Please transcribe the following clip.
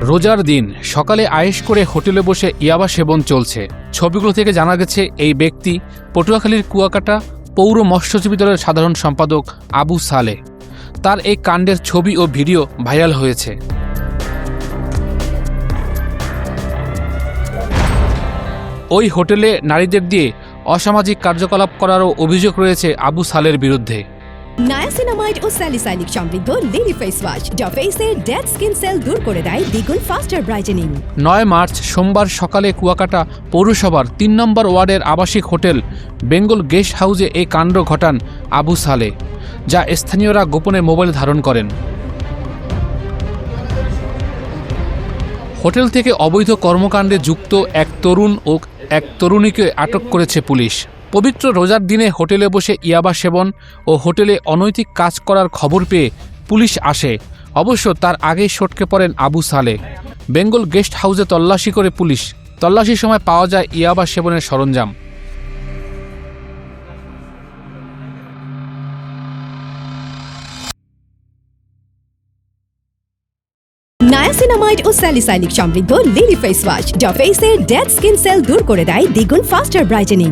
রোজার দিন সকালে আয়েশ করে হোটেলে বসে ইয়াবা সেবন চলছে। ছবিগুলো থেকে জানা গেছে এই ব্যক্তি পটুয়াখালীর কুয়াকাটা পৌর মৎস্যজীবী দলের সাধারণ সম্পাদক আবু সালেহ। তার এই কাণ্ডের ছবি ও ভিডিও ভাইরাল হয়েছে। ওই হোটেলে নারীদের দিয়ে অসামাজিক কার্যকলাপ করারও অভিযোগ রয়েছে আবু সালের বিরুদ্ধে। নায়াসিনামাইড ও স্যালিসাইলিক সমৃদ্ধ লিলি ফেস ওয়াশ যা ফেসের ডেড স্কিন সেল দূর করে দেয় দ্বিগুণ ফাস্টার ব্রাইটেনিং। 9 মার্চ সোমবার সকালে কুয়াকাটা পৌরসভার ৩ নম্বর ওয়ার্ডের আবাসিক হোটেল বেঙ্গল গেস্ট হাউসে এই কাণ্ড ঘটান আবু সালেহ, যা স্থানীয়রা গোপনে মোবাইল ধারণ করেন। হোটেল থেকে অবৈধ কর্মকাণ্ডে যুক্ত এক তরুণ ও এক তরুণীকে আটক করেছে পুলিশ। পবিত্র রোজার দিনে হোটেলে বসে ইয়াবা সেবন ও হোটেলে অনৈতিক কাজ করার খবর পেয়ে পুলিশ আসে। অবশ্য তার আগেই সটকে পড়েন আবু সালেহ। বেঙ্গল গেস্ট হাউসে তল্লাশি করে পুলিশ। তল্লাশির সময় পাওয়া যায় ইয়াবা সেবনের সরঞ্জাম। নায়াসিনামাইড ও স্যালিসাইলিক সমৃদ্ধ লিলি ফেস ওয়াশ যা ফেসের ডেড স্কিন সেল দূর করে দেয় দ্বিগুণ ফাস্টার ব্রাইটেনিং।